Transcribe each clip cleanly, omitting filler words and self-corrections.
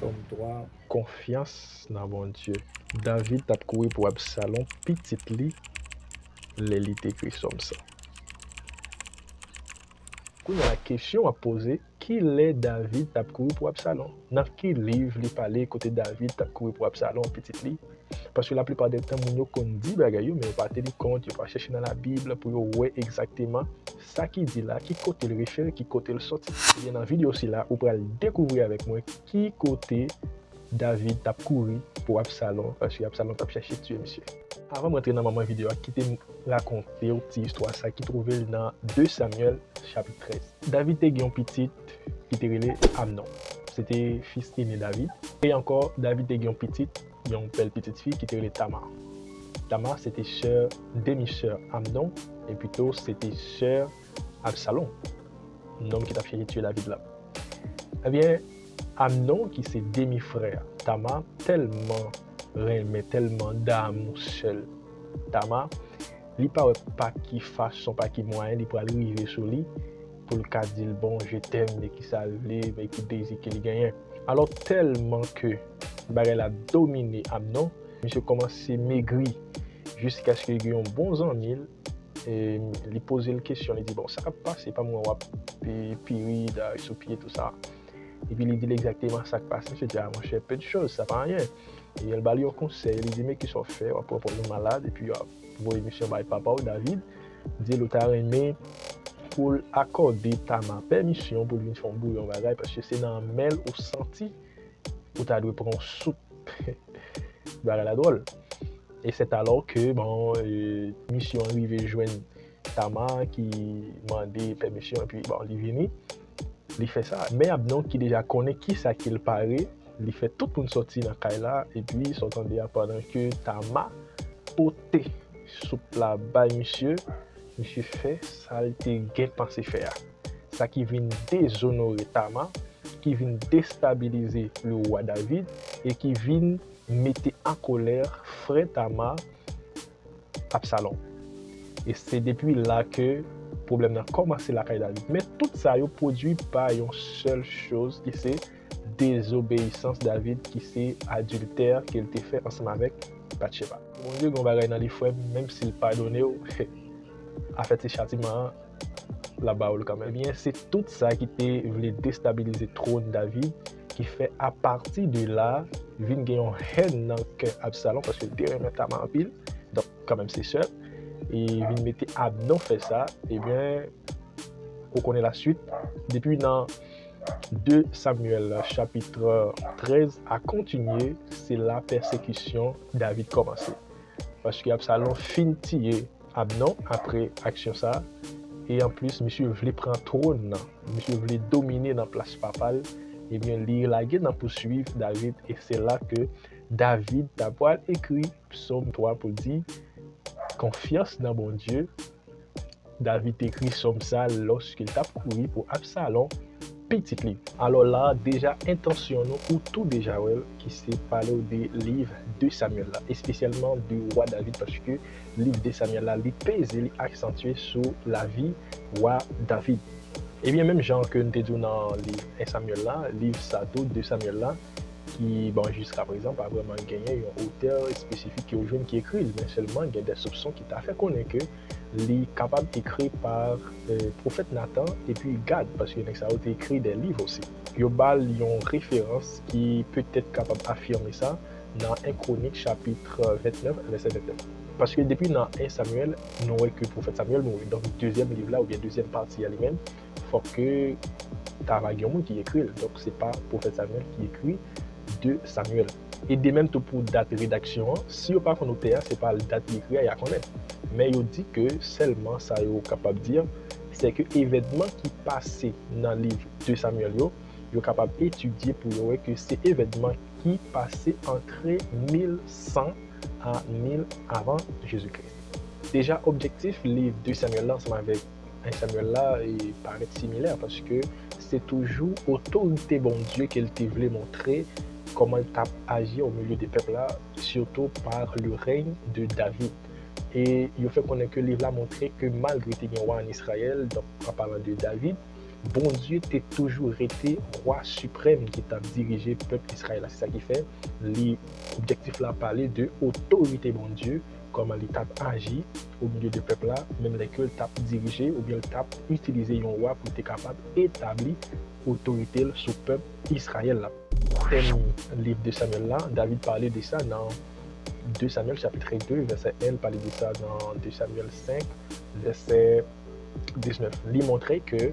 Somme 3, confiance dans bon Dieu. David tap couru pour Absalom, petit li, les lit écrit somme ça. Quand la question à poser, qui est David tap couru pour Absalom? Dans quel livre li parle côté David tap couru pour Absalom, petit li? Parce que la plupart des temps, moun yo kon dit bagay yo, mais on pas tenir compte, on pas chercher dans la Bible pour voir exactement ça qui dit là, qui côté le référé, qui côté le sorti. Et dans la vidéo aussi là, vous pourrez découvrir avec moi qui côté David t'a couru pour Absalom, parce que Absalom t'a cherché tuer monsieur. Avant de rentrer dans ma vidéo, qui te raconter une petite histoire ça qui trouvait dans 2 Samuel chapitre 13. David était un petit qui était relé Amnon. C'était fils aîné David. Et encore, David était un petit, une belle petite fille qui était relé Tamar. Tamar, c'était sœur, demi-sœur Amnon, et plutôt c'était sœur Absalom, un homme qui t'a cherché tuer David là. Eh bien, Amnon, qui c'est demi-frère, Tamar, tellement remet, tellement d'amour seul. Tamar, il parle pas qui façon, pas qui moyen, il peut arriver sur lui pour le cas dire bon, je t'aime, mais qui salve, mais qui désire qu'il gagne. Alors, tellement que il a dominé Amnon, monsieur commence à maigrir jusqu'à ce qu'il ait un bon ami. Et il pose la question, il dit bon, ça va pas, c'est pas moi, piri, sous pied, tout ça. Et puis il dit exactement ça qui passe. Je dis, ah mon cher, peu de choses, ça va rien. Et il va lui conseil, il dit, mais qui sont faits, on va proposer un malade, et puis vous émission by papa ou David, dit l'autre aimé pour accorder ta permission pour lui faire un bouillon bagaille, parce que c'est dans le mail ou senti où tu as dû prendre soupe. Bagaille la drôle. Et c'est alors que, bon, mission arrivée joindre Tama qui demandait permission, et puis bon, il vient. Il fait ça, mais Amnon qui déjà connaît qui ça qu'il paraît, il fait tout pour sortir dans Kaila et puis il s'entendait pendant que Tama ôté sous la bas monsieur fait ça il était pensé faire. Ça qui vient déshonorer Tama, qui vient déstabiliser le roi David et qui vient mettre en colère frère Tama Absalom. Et c'est depuis là que le problème a commencé la caille David. Mais tout ça est produit par une seule chose qui c'est désobéissance David, qui c'est adultère qu'il a fait ensemble avec Bathsheba. Mon Dieu, on va dans les frères, même s'il pardonne, a fait ses châtiments là-bas quand même. Eh bien, c'est tout ça qui voulait déstabiliser le trône David, qui fait à partir de là, il vient gagner une haine dans le cœur Absalom parce que le terrain est en pile. Donc, quand même, c'est sûr. Et il mettait Amnon fait ça, et bien, on connaît la suite. Depuis dans 2 Samuel chapitre 13 à continuer, c'est la persécution David commencé. Parce qu'Absalom finit tuer Amnon après action ça. Et en plus, monsieur voulait prendre trône, monsieur voulait dominer dans la place papale. Et bien, il a dans poursuivre David. Et c'est là que David a écrit Psaume 3 pour dire confiance dans bon Dieu. David écrit comme ça lorsqu'il t'a couru pour Absalom, petit livre. Alors là, déjà intentionnel ou tout déjà qui s'est parlé des livres de Samuel là, et spécialement du roi David parce que le livre de Samuel là, il pèse, il accentué sur la vie roi David. Et bien même genre que nous te dit dans le livre 1 Samuel là, livre Sato de Samuel là, qui, bon, jusqu'à présent, pas vraiment gagné un auteur spécifique qui est jeune qui écrit, mais seulement il y a des soupçons qui t'a fait connaître que il est capable d'écrire par prophète Nathan et puis Gad, parce que ça a été écrit des livres aussi. Il y a une référence qui peut être capable d'affirmer ça dans 1 Chronique chapitre 29, verset 29. Parce que depuis dans 1 Samuel, nous voyons que le prophète Samuel mourit. Donc, le deuxième livre là, ou bien deuxième partie à lui-même, il faut que Taragion qui écrit. Donc, ce n'est pas le prophète Samuel qui écrit de Samuel. Et de même tout pour date de rédaction, si vous pas noté, ce n'est pas la date écrite à connaître. Mais il dit que seulement ça est capable de dire, c'est que l'événement qui passait dans le livre de Samuel, il est capable d'étudier pour voir que c'est l'événement qui passait entre 1100 à 1000 avant Jésus-Christ. Déjà, objectif, le livre de Samuel là, ensemble avec un Samuel là, il paraît similaire parce que c'est toujours autorité bon Dieu qu'elle voulait montrer comment il a agi au milieu des peuples là, surtout par le règne de David. Et il fait connaître que le livre là montré que malgré qu'il y a un roi en Israël, donc en parlant de David, bon Dieu t'a toujours été roi suprême qui t'a dirigé le peuple Israël. C'est ça qui fait l'objectif là parler de autorité bon Dieu, comment il t'a agi au milieu du peuple là, même lesquels t'a dirigé ou bien t'a utilisé un roi pour être capable d'établir autorité sur le peuple Israël là. Thème livre de Samuel là, David parlait de ça dans 2 Samuel chapitre 2, verset 1, parlait de ça dans 2 Samuel 5, verset 19. Il montrait que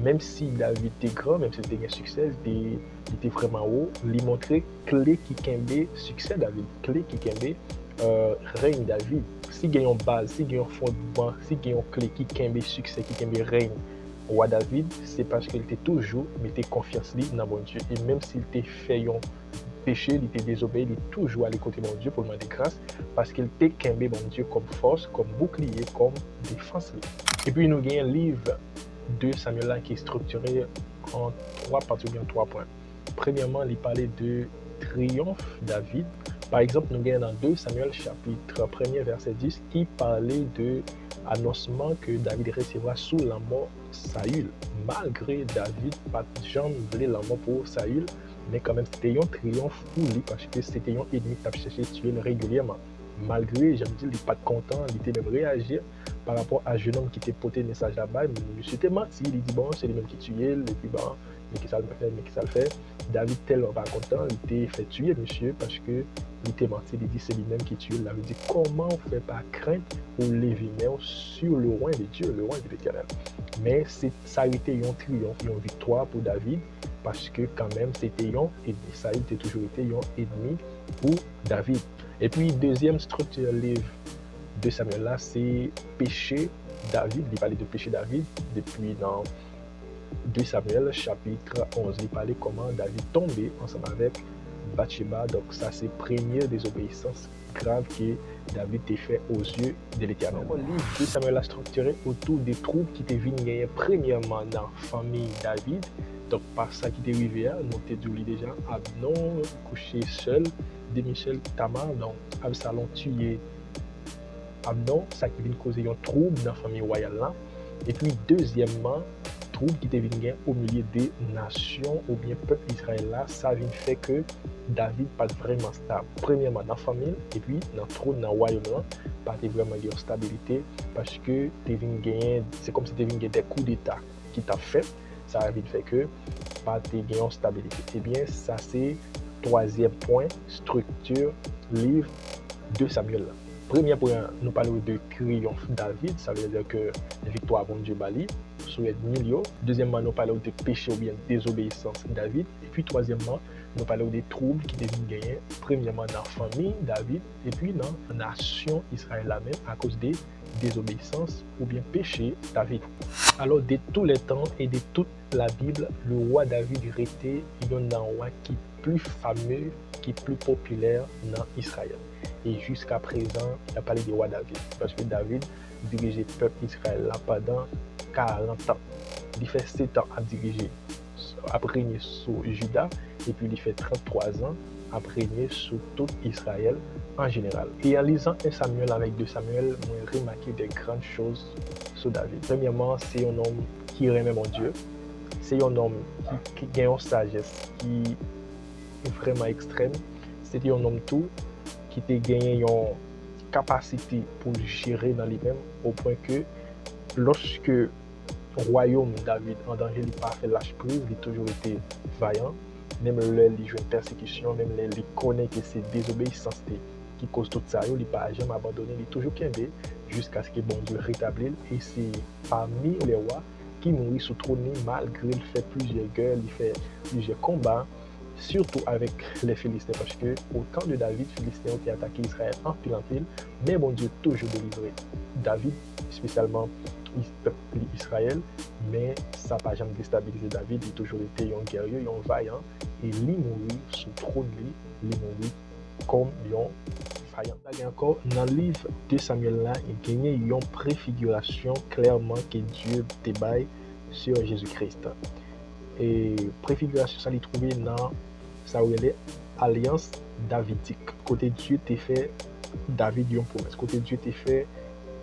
même si David était grand, même s'il était un succès, il était vraiment haut, il montrait clé qui kembe succès David, clé qui kembe règne David. Si il y a une base, si il y a un fondement, si il y a une clé qui kembe succès, qui kembe règne roi David, c'est parce qu'il était toujours mettait confiance dans bon Dieu. Et même s'il était fait un péché, il était désobéi, il est toujours allé côté bon Dieu pour demander grâce parce qu'il était kembe bon Dieu comme force, comme bouclier, comme défense. Et puis nous avons un livre de Samuel là qui est structuré en 3 parties, en 3 points. Premièrement, il parlait de triomphe David. Par exemple, nous avons dans 2 Samuel chapitre 1er verset 10 qui parlait de annoncement que David recevra sous la mort Saül. Malgré David, pas de gens voulaient la mort pour Saül, mais quand même c'était un triomphe pour lui parce que c'était un ennemi qui a cherché à tuer régulièrement. Malgré, j'aime dire, il n'est pas content, il était même réagir par rapport à un jeune homme qui était porté le message là-bas. Monsieur était menti, il dit bon, c'est lui-même qui tuait, et puis bon, mais qui ça le fait, mais qui ça le fait. David tellement pas content, il était fait tuer monsieur parce que il était menti, il dit c'est lui-même qui tue. Il avait dit comment on fait pas crainte ou lever sur le roi de Dieu, le roi de l'Éternel. Mais ça a été un triomphe, une victoire pour David parce que quand même c'était un ennemi. Ça a toujours été un ennemi pour David. Et puis deuxième structure livre de Samuel là, c'est péché David. Il parlait de péché David depuis dans 2 Samuel chapitre 11. Il parlait comment David tombait ensemble avec Bathsheba. Donc ça c'est première désobéissance grave que David a fait aux yeux de l'Éternel. Le livre de Samuel a structuré autour des troubles qui étaient venus premièrement dans la famille David. Donc par ça qui est arrivé, nous avons dit déjà Abnon couché seul de Michel Tamar, donc Absalom tué Abnon, ça qui vient causer un trouble dans la famille royale là. Et puis deuxièmement, trouble qui était venu au milieu des nations ou bien peuple Israël là, ça vient fait que David pas vraiment stable. Premièrement dans la famille et puis dans le trône dans le royaume là, pas vraiment de stabilité parce que c'est comme si tu avais des coups d'état qui t'a fait. Ça a fait que pas de stabilité. Eh bien, ça c'est troisième point, structure, livre de Samuel. Premier point, nous parlons de triomphe David, ça veut dire que victoire bon Dieu Bali, sur les milieux. Deuxièmement, nous parlons de péché ou bien désobéissance David. Et puis troisièmement, nous parlons des troubles qui deviennent gagnés, premièrement dans la famille David, et puis dans la nation Israël même, à cause des désobéissances ou bien péché David. Alors, de tous les temps et de toute la Bible, le roi David était un roi qui est plus fameux, qui est plus populaire dans Israël. Et jusqu'à présent, il a parlé du roi David. Parce que David dirigeait le peuple Israël là pendant 40 ans. Il fait 7 ans à diriger, à régner sur Juda, et puis il fait 33 ans à régner sur tout Israël en général. Et en lisant 1 Samuel avec 2 Samuel, j'ai remarqué des grandes choses sur David. Premièrement, c'est un homme qui aimait mon Dieu. C'est un homme qui a une sagesse qui est vraiment extrême. C'était un homme tout qui a gagné une capacité pour gérer dans lui-même au point que lorsque le royaume David en danger, il n'a pas fait lâche prise, il a toujours été vaillant. Même là, il joue une persécution, même là, il connaît que c'est désobéissance qui cause tout ça, il n'a pas jamais abandonné, il est toujours kembe jusqu'à ce que bon Dieu rétablisse. Et c'est parmi les rois qui mourit sous trône malgré il fait plusieurs guerres, il fait plusieurs combats, surtout avec les Philistins, parce que au temps de David, les Philistins ont attaqué Israël en pile, mais bon Dieu toujours délivré David, spécialement Israël, mais ça n'a pas jamais déstabilisé David, il a toujours été un guerrier, un vaillant, et il mourit sous trône, il mourit comme un vaillant. Encore, dans le livre de Samuel là, il y a une préfiguration clairement que Dieu débaille sur Jésus-Christ. Et préfiguration, ça l'est trouvé dans ça où alliance davidique. Côté Dieu t'a fait David une promesse. Côté Dieu t'a fait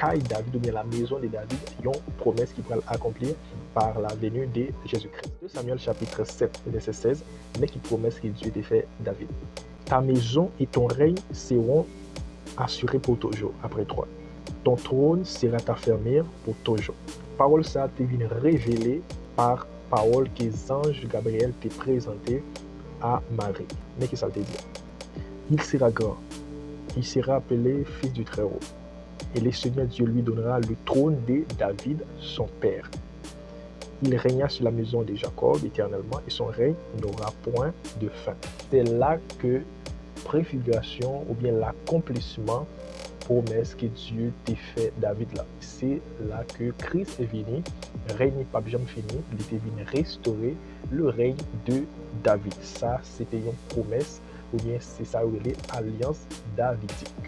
caille David ou bien la maison de David, une promesse qui va accomplir par la venue de Jésus-Christ. 2 Samuel chapitre 7, verset 16, mais qui promesse que Dieu t'a fait David. Ta maison et ton règne seront assurés pour toujours après toi. Ton trône sera affermi pour toujours. Parole ça te vient révélée par parole que l'ange Gabriel t'a présenté à Marie. Mais qu'est-ce que ça te dit? Il sera grand. Il sera appelé fils du Très-Haut. Et le Seigneur Dieu lui donnera le trône de David, son père. Il régna sur la maison de Jacob éternellement et son règne n'aura point de fin. C'est là que préfiguration ou bien l'accomplissement promesse que Dieu t'a fait David là. C'est là que Christ est venu, règne pas jamais fini, il était venu restaurer le règne de David. Ça, c'était une promesse ou bien c'est ça où il est alliance davidique.